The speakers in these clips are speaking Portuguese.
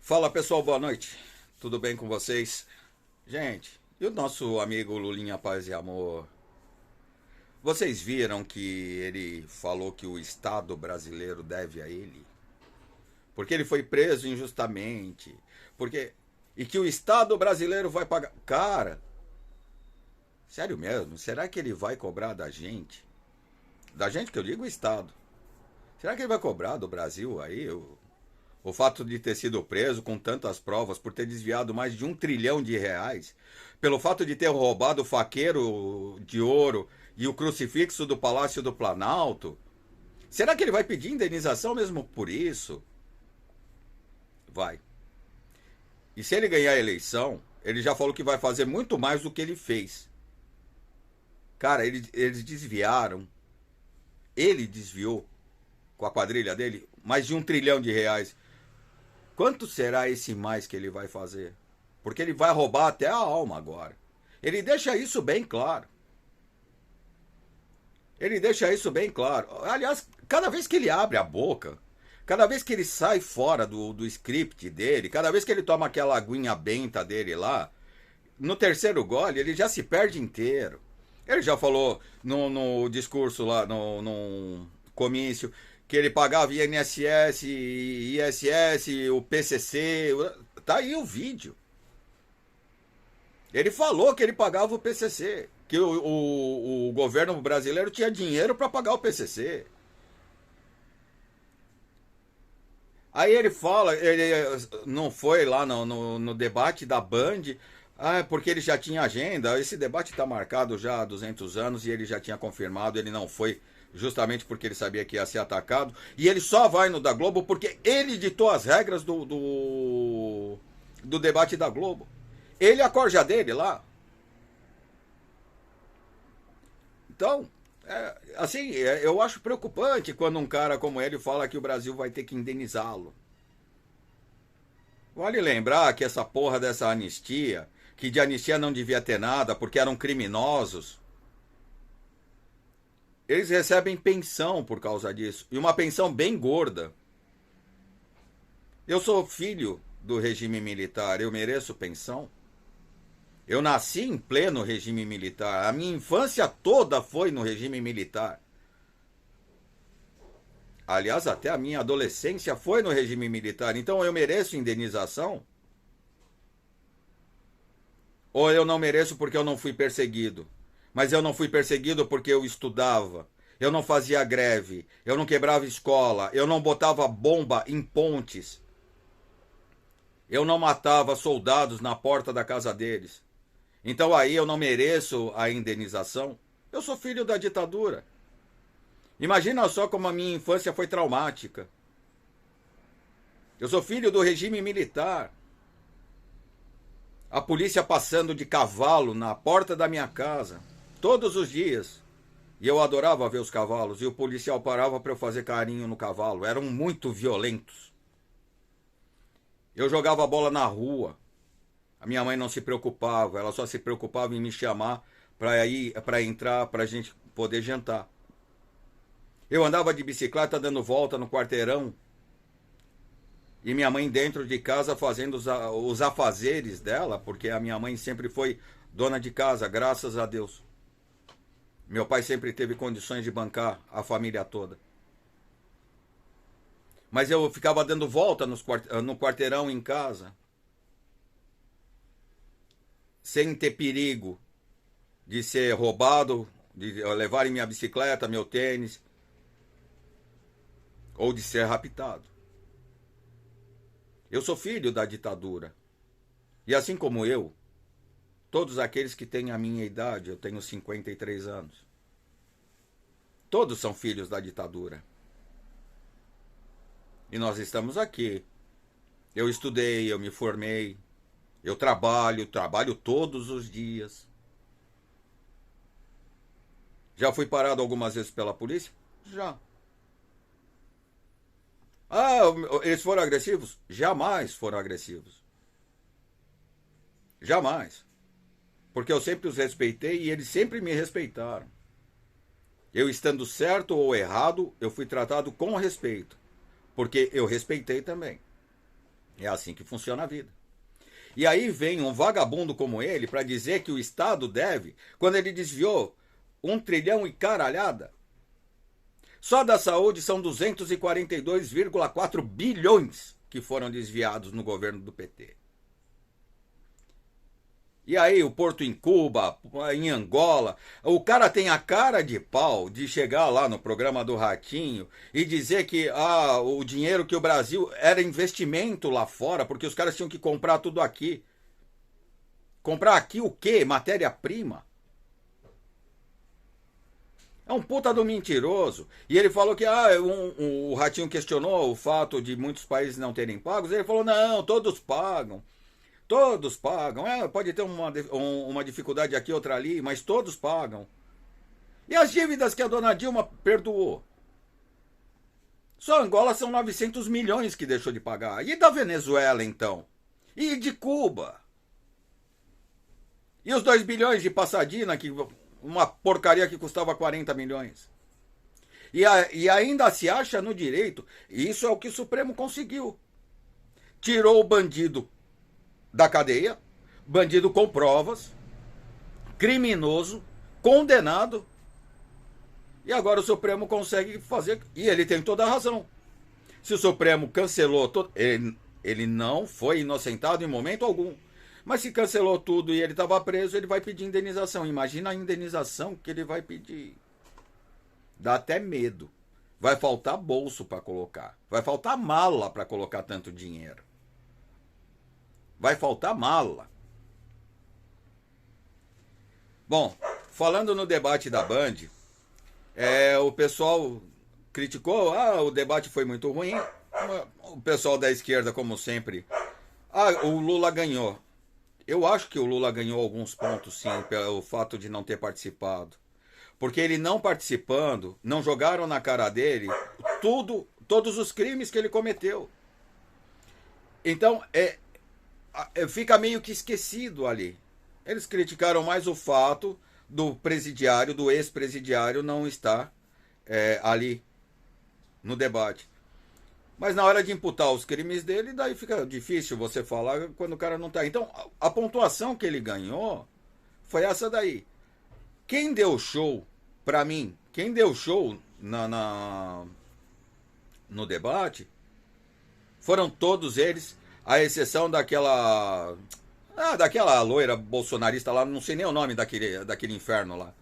Fala pessoal, boa noite. Tudo bem com vocês? Gente, e o nosso amigo Lulinha Paz e Amor? Vocês viram que ele falou que o Estado brasileiro deve a ele? Porque ele foi preso injustamente. Porque e que o Estado brasileiro vai pagar. Cara, sério mesmo? Será que ele vai cobrar da gente? Da gente que eu digo o Estado. Será que ele vai cobrar do Brasil aí o fato de ter sido preso com tantas provas, por ter desviado mais de R$ 1 trilhão, pelo fato de ter roubado o faqueiro de ouro e o crucifixo do Palácio do Planalto? Será que ele vai pedir indenização mesmo por isso? Vai. E se ele ganhar a eleição, ele já falou que vai fazer muito mais do que ele fez. Cara, eles desviaram. Ele desviou, com a quadrilha dele, mais de R$ 1 trilhão. Quanto será esse mais que ele vai fazer? Porque ele vai roubar até a alma agora. Ele deixa isso bem claro. Ele deixa isso bem claro. Aliás, cada vez que ele abre a boca, cada vez que ele sai fora do script dele, cada vez que ele toma aquela aguinha benta dele lá, no terceiro gole ele já se perde inteiro. Ele já falou no discurso lá, no comício, que ele pagava INSS, ISS, o PCC. Tá aí o vídeo. Ele falou que ele pagava o PCC, que o governo brasileiro tinha dinheiro para pagar o PCC. Aí ele fala, ele não foi lá no debate da Band, porque ele já tinha agenda. Esse debate está marcado já há 200 anos e ele já tinha confirmado, ele não foi justamente porque ele sabia que ia ser atacado. E ele só vai no da Globo porque ele ditou as regras do debate da Globo. Ele e a corja dele lá. Então, assim, eu acho preocupante quando um cara como ele fala que o Brasil vai ter que indenizá-lo. Vale lembrar que essa porra dessa anistia, que de anistia não devia ter nada porque eram criminosos, eles recebem pensão por causa disso. E uma pensão bem gorda. Eu sou filho do regime militar, eu mereço pensão? Eu nasci em pleno regime militar. A minha infância toda foi no regime militar. Aliás, até a minha adolescência foi no regime militar. Então eu mereço indenização? Ou eu não mereço porque eu não fui perseguido? Mas eu não fui perseguido porque eu estudava. Eu não fazia greve. Eu não quebrava escola. Eu não botava bomba em pontes. Eu não matava soldados na porta da casa deles. Então aí eu não mereço a indenização? Eu sou filho da ditadura. Imagina só como a minha infância foi traumática. Eu sou filho do regime militar. A polícia passando de cavalo na porta da minha casa, todos os dias. E eu adorava ver os cavalos. E o policial parava para eu fazer carinho no cavalo. Eram muito violentos. Eu jogava bola na rua. A minha mãe não se preocupava, ela só se preocupava em me chamar para entrar, para a gente poder jantar. Eu andava de bicicleta dando volta no quarteirão e minha mãe dentro de casa fazendo os afazeres dela, porque a minha mãe sempre foi dona de casa, graças a Deus. Meu pai sempre teve condições de bancar a família toda. Mas eu ficava dando volta no quarteirão em casa, sem ter perigo de ser roubado, de levarem minha bicicleta, meu tênis, ou de ser raptado. Eu sou filho da ditadura. E assim como eu, todos aqueles que têm a minha idade, eu tenho 53 anos, todos são filhos da ditadura. E nós estamos aqui. Eu estudei, eu me formei, eu trabalho todos os dias. Já fui parado algumas vezes pela polícia? Já. Eles foram agressivos? Jamais foram agressivos. Jamais. Porque eu sempre os respeitei e eles sempre me respeitaram. Eu estando certo ou errado, eu fui tratado com respeito. Porque eu respeitei também. É assim que funciona a vida. E aí vem um vagabundo como ele para dizer que o Estado deve, quando ele desviou 1 trilhão e caralhada. Só da saúde são 242,4 bilhões que foram desviados no governo do PT. E aí, o Porto em Cuba, em Angola, o cara tem a cara de pau de chegar lá no programa do Ratinho e dizer que o dinheiro que o Brasil era investimento lá fora, porque os caras tinham que comprar tudo aqui. Comprar aqui o quê? Matéria-prima? É um puta do mentiroso. E ele falou que o Ratinho questionou o fato de muitos países não terem pagos. Ele falou, não, todos pagam. Todos pagam. Pode ter uma dificuldade aqui, outra ali, mas todos pagam. E as dívidas que a dona Dilma perdoou? Só Angola são 900 milhões que deixou de pagar. E da Venezuela, então? E de Cuba? E os 2 bilhões de Passadina, que uma porcaria que custava 40 milhões? E ainda se acha no direito. Isso é o que o Supremo conseguiu. Tirou o bandido da cadeia, bandido com provas, criminoso, condenado, e agora o Supremo consegue fazer, e ele tem toda a razão. Se o Supremo cancelou, ele não foi inocentado em momento algum, mas se cancelou tudo e ele estava preso, ele vai pedir indenização. Imagina a indenização que ele vai pedir. Dá até medo. Vai faltar bolso para colocar, vai faltar mala para colocar tanto dinheiro. Vai faltar mala. Bom, falando no debate da Band, o pessoal criticou, o debate foi muito ruim. O pessoal da esquerda, como sempre, o Lula ganhou. Eu acho que o Lula ganhou alguns pontos, sim, pelo fato de não ter participado. Porque ele não participando, não jogaram na cara dele todos os crimes que ele cometeu. Então, fica meio que esquecido ali. Eles criticaram mais o fato do presidiário, do ex-presidiário, não estar ali no debate. Mas na hora de imputar os crimes dele, daí fica difícil você falar quando o cara não está. Então, a pontuação que ele ganhou foi essa daí. Quem deu show, pra mim, quem deu show no debate, foram todos eles, à exceção daquela loira bolsonarista lá, não sei nem o nome daquele inferno lá.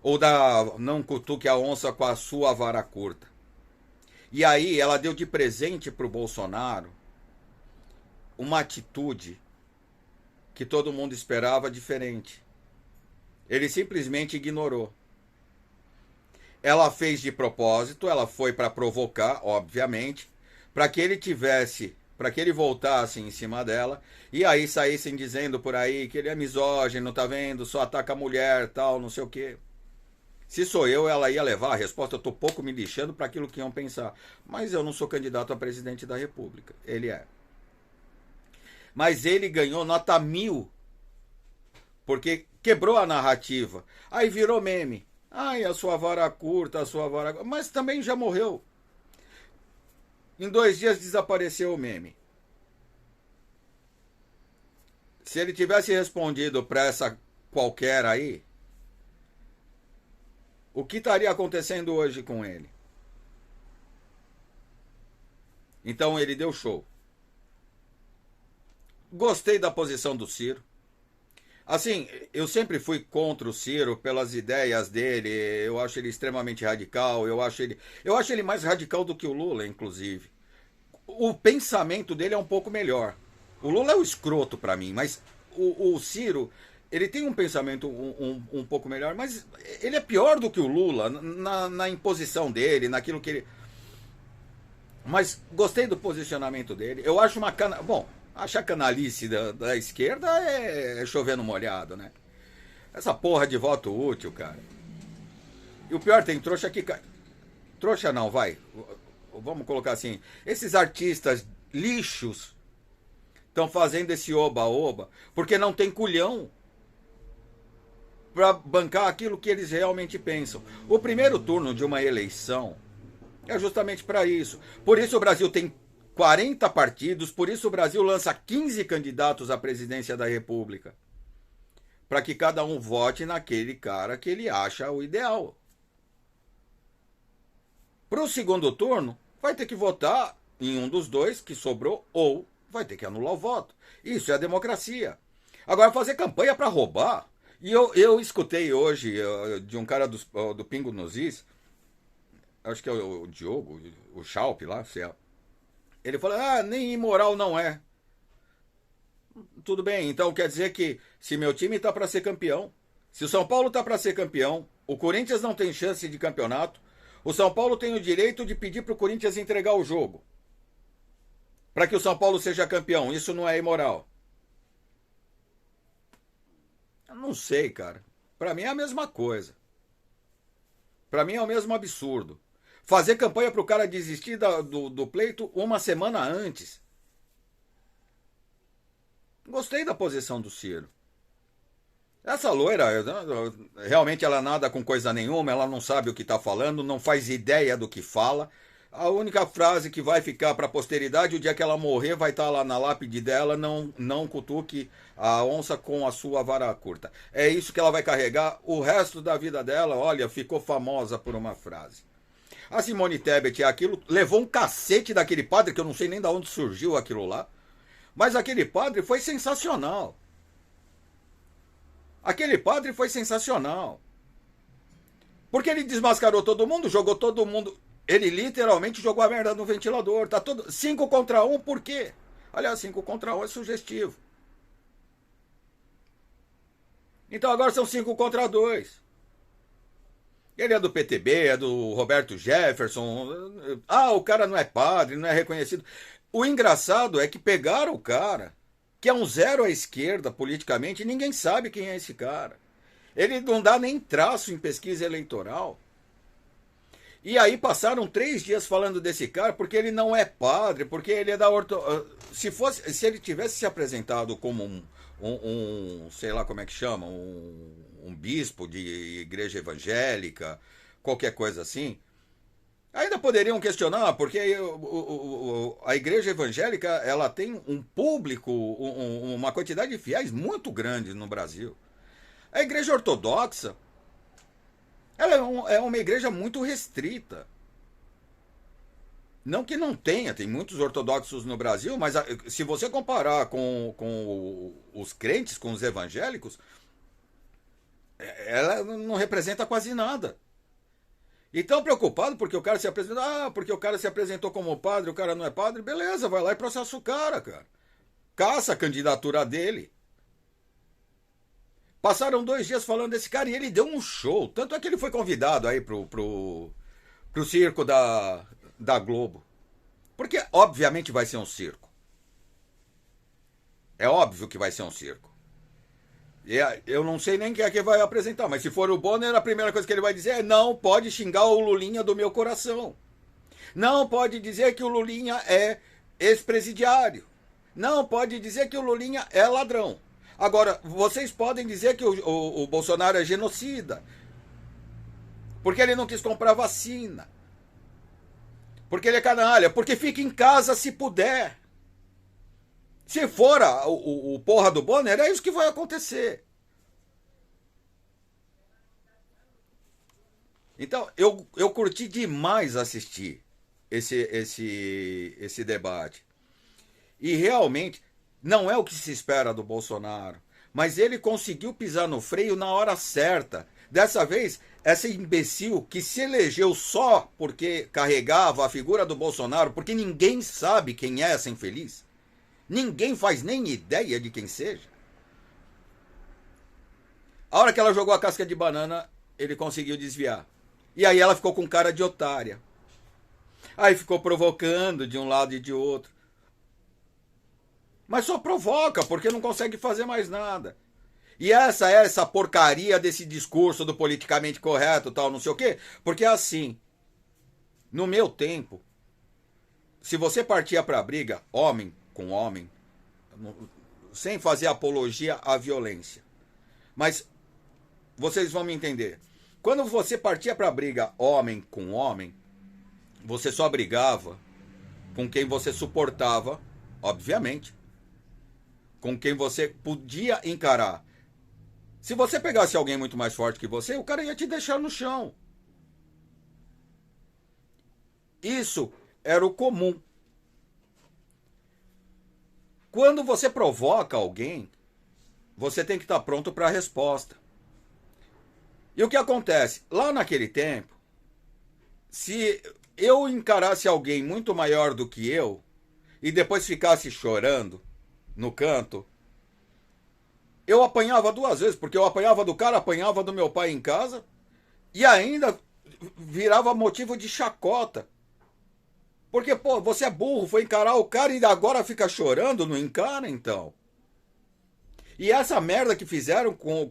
Ou não cutuque a onça com a sua vara curta. E aí ela deu de presente pro Bolsonaro uma atitude que todo mundo esperava diferente. Ele simplesmente ignorou. Ela fez de propósito, ela foi para provocar, obviamente, para que ele voltasse em cima dela, e aí saíssem dizendo por aí que ele é misógino, tá vendo, só ataca a mulher, tal, não sei o quê. Se sou eu, ela ia levar a resposta, eu tô pouco me lixando para aquilo que iam pensar. Mas eu não sou candidato a presidente da República, ele é. Mas ele ganhou nota 1000, porque quebrou a narrativa. Aí virou meme. A sua vara curta, a sua vara... Mas também já morreu. Em 2 dias desapareceu o meme. Se ele tivesse respondido para essa qualquer aí, o que estaria acontecendo hoje com ele? Então ele deu show. Gostei da posição do Ciro. Assim, eu sempre fui contra o Ciro pelas ideias dele. Eu acho ele extremamente radical. Eu acho ele mais radical do que o Lula, inclusive. O pensamento dele é um pouco melhor. O Lula é o escroto para mim, mas o Ciro, ele tem um pensamento um pouco melhor, mas ele é pior do que o Lula na imposição dele, naquilo que ele... Mas gostei do posicionamento dele. Eu acho uma cana... Bom, achar canalice da esquerda é chover no molhado, né? Essa porra de voto útil, cara. E o pior, tem trouxa que... Trouxa não, vai. Vamos colocar assim. Esses artistas lixos estão fazendo esse oba-oba porque não tem culhão para bancar aquilo que eles realmente pensam. O primeiro turno de uma eleição é justamente para isso. Por isso o Brasil tem 40 partidos, por isso o Brasil lança 15 candidatos à presidência da República. Para que cada um vote naquele cara que ele acha o ideal. Para o segundo turno, vai ter que votar em um dos dois que sobrou ou vai ter que anular o voto. Isso é a democracia. Agora, fazer campanha para roubar. E eu escutei hoje de um cara do Pingo nos Is, acho que é o Diogo, o Schalp lá, sei lá. Ele falou, nem imoral não é. Tudo bem, então quer dizer que se meu time tá para ser campeão, se o São Paulo tá para ser campeão, o Corinthians não tem chance de campeonato, o São Paulo tem o direito de pedir pro Corinthians entregar o jogo. Para que o São Paulo seja campeão, isso não é imoral. Eu não sei, cara. Para mim é a mesma coisa. Para mim é o mesmo absurdo. Fazer campanha pro cara desistir do pleito uma semana antes. Gostei da posição do Ciro. Essa loira, realmente ela nada com coisa nenhuma, ela não sabe o que está falando, não faz ideia do que fala. A única frase que vai ficar para a posteridade, o dia que ela morrer, vai estar lá na lápide dela, não cutuque a onça com a sua vara curta. É isso que ela vai carregar o resto da vida dela. Olha, ficou famosa por uma frase. A Simone Tebet é aquilo, levou um cacete daquele padre, que eu não sei nem de onde surgiu aquilo lá. Mas aquele padre foi sensacional. Aquele padre foi sensacional. Porque ele desmascarou todo mundo, jogou todo mundo. Ele literalmente jogou a merda no ventilador. Tá todo 5 contra 1, por quê? Aliás, 5 contra 1 é sugestivo. Então agora são 5 contra 2. Ele é do PTB, é do Roberto Jefferson. O cara não é padre, não é reconhecido. O engraçado é que pegaram o cara, que é um zero à esquerda politicamente, e ninguém sabe quem é esse cara. Ele não dá nem traço em pesquisa eleitoral. E aí passaram 3 dias falando desse cara, porque ele não é padre, porque ele é da se ele tivesse se apresentado como sei lá como é que chama, um bispo de igreja evangélica, qualquer coisa assim, ainda poderiam questionar, porque a igreja evangélica ela tem um público, uma quantidade de fiéis muito grande no Brasil. A igreja ortodoxa ela é uma igreja muito restrita. Não que não tenha, tem muitos ortodoxos no Brasil, mas se você comparar com os crentes, com os evangélicos, ela não representa quase nada. E tão preocupado porque o cara se apresentou. Porque o cara se apresentou como padre, o cara não é padre, beleza, vai lá e processa o cara. Caça a candidatura dele. Passaram 2 dias falando desse cara e ele deu um show. Tanto é que ele foi convidado aí pro circo da Globo. Porque obviamente vai ser um circo. É óbvio que vai ser um circo. Eu não sei nem quem é que vai apresentar, mas se for o Bonner, a primeira coisa que ele vai dizer é: não pode xingar o Lulinha do meu coração. Não pode dizer que o Lulinha é ex-presidiário. Não pode dizer que o Lulinha é ladrão. Agora, vocês podem dizer que o Bolsonaro é genocida, porque ele não quis comprar vacina, porque ele é canalha, porque fica em casa se puder. Se for o porra do Bonner, é isso que vai acontecer. Então, eu curti demais assistir esse debate. E realmente, não é o que se espera do Bolsonaro, mas ele conseguiu pisar no freio na hora certa. Dessa vez, essa imbecil que se elegeu só porque carregava a figura do Bolsonaro, porque ninguém sabe quem é essa infeliz. Ninguém faz nem ideia de quem seja. A hora que ela jogou a casca de banana, ele conseguiu desviar. E aí ela ficou com cara de otária. Aí ficou provocando de um lado e de outro. Mas só provoca, porque não consegue fazer mais nada. E essa porcaria desse discurso do politicamente correto, tal, não sei o quê. Porque assim, no meu tempo, se você partia pra briga, homem com homem, sem fazer apologia à violência. Mas vocês vão me entender. Quando você partia pra briga homem com homem, você só brigava com quem você suportava, obviamente, com quem você podia encarar. Se você pegasse alguém muito mais forte que você, o cara ia te deixar no chão. Isso era o comum. Quando você provoca alguém, você tem que estar pronto para a resposta. E o que acontece? Lá naquele tempo, se eu encarasse alguém muito maior do que eu e depois ficasse chorando no canto, eu apanhava duas vezes, porque eu apanhava do cara, apanhava do meu pai em casa e ainda virava motivo de chacota. Porque, pô, você é burro, foi encarar o cara e agora fica chorando, não encara, então. E essa merda que fizeram com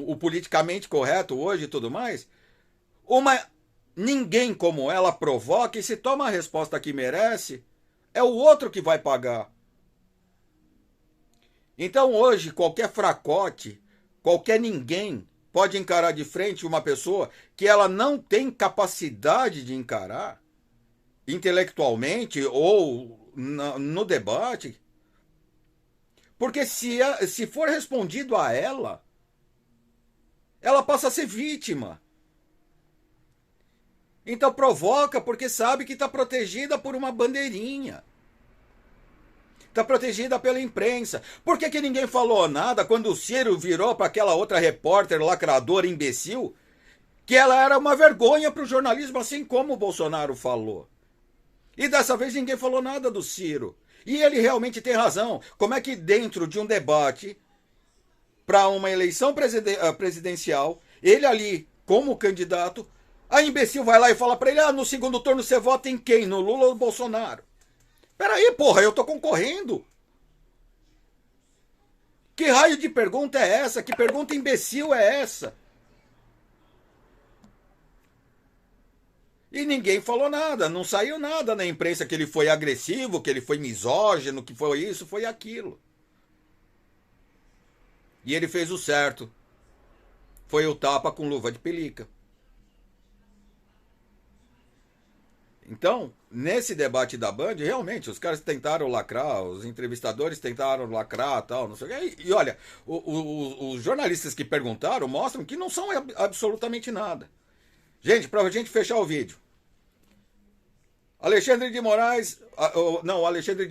o politicamente correto hoje e tudo mais, ninguém como ela provoca e se toma a resposta que merece, é o outro que vai pagar. Então hoje, qualquer fracote, qualquer ninguém pode encarar de frente uma pessoa que ela não tem capacidade de encarar, intelectualmente ou no debate, porque se for respondido a ela, ela passa a ser vítima. Então provoca porque sabe que está protegida por uma bandeirinha. Está protegida pela imprensa. Por que ninguém falou nada quando o Ciro virou para aquela outra repórter lacradora imbecil que ela era uma vergonha para o jornalismo, assim como o Bolsonaro falou? E dessa vez ninguém falou nada do Ciro. E ele realmente tem razão. Como é que dentro de um debate para uma eleição presidencial, ele ali como candidato, a imbecil vai lá e fala para ele: no segundo turno você vota em quem? No Lula ou no Bolsonaro? Peraí, porra, eu tô concorrendo. Que raio de pergunta é essa? Que pergunta imbecil é essa? E ninguém falou nada, não saiu nada na imprensa que ele foi agressivo, que ele foi misógino, que foi isso, foi aquilo. E ele fez o certo. Foi o tapa com luva de pelica. Então, nesse debate da Band, realmente, os caras tentaram lacrar, os entrevistadores tentaram lacrar, tal, não sei o quê. E olha, os jornalistas que perguntaram mostram que não são absolutamente nada. Gente, pra gente fechar o vídeo. Alexandre de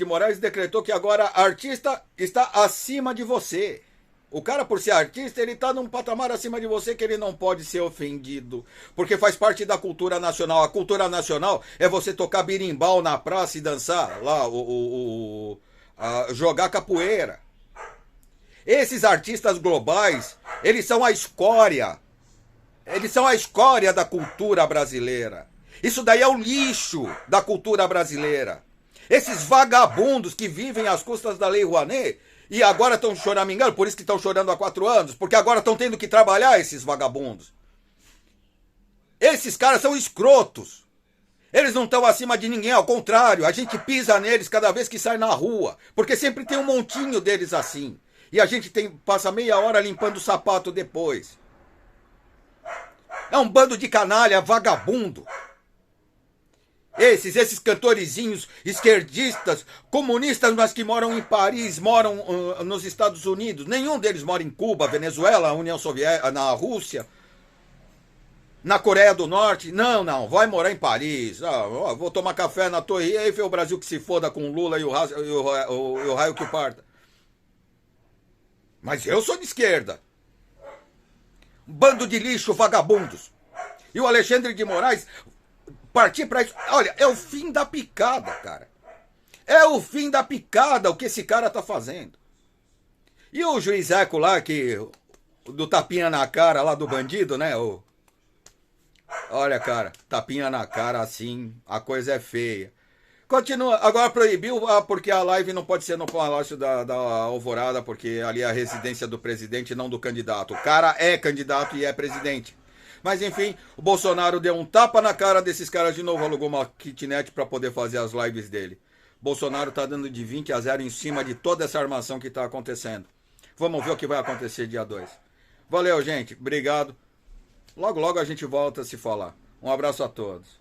Moraes decretou que agora artista está acima de você. O cara, por ser artista, ele está num patamar acima de você que ele não pode ser ofendido. Porque faz parte da cultura nacional. A cultura nacional é você tocar birimbau na praça e dançar lá, jogar capoeira. Esses artistas globais, eles são a escória. Eles são a escória da cultura brasileira. Isso daí é o lixo da cultura brasileira. Esses vagabundos que vivem às custas da Lei Rouanet e agora estão choramingando, por isso que estão chorando há 4 anos, porque agora estão tendo que trabalhar esses vagabundos. Esses caras são escrotos. Eles não estão acima de ninguém, ao contrário, a gente pisa neles cada vez que sai na rua, porque sempre tem um montinho deles assim. E a gente passa meia hora limpando o sapato depois. É um bando de canalha vagabundo. Esses cantorezinhos esquerdistas, comunistas, mas que moram em Paris, moram nos Estados Unidos. Nenhum deles mora em Cuba, Venezuela, União Soviética, na Rússia, na Coreia do Norte. Não, vai morar em Paris. Vou tomar café na Torre Eiffel, o Brasil que se foda com o Lula e o raio que o parta. Mas eu sou de esquerda. Bando de lixo, vagabundos. E o Alexandre de Moraes partir para isso. Olha, é o fim da picada, cara. É o fim da picada o que esse cara tá fazendo. E o juiz Eco lá, do tapinha na cara lá do bandido, né? Olha, cara, tapinha na cara assim, a coisa é feia. Continua, agora proibiu, porque a live não pode ser no Palácio da Alvorada, porque ali é a residência do presidente, não do candidato. O cara é candidato e é presidente. Mas enfim, o Bolsonaro deu um tapa na cara desses caras de novo, alugou uma kitnet para poder fazer as lives dele. Bolsonaro tá dando de 20-0 em cima de toda essa armação que tá acontecendo. Vamos ver o que vai acontecer dia 2. Valeu, gente. Obrigado. Logo a gente volta a se falar. Um abraço a todos.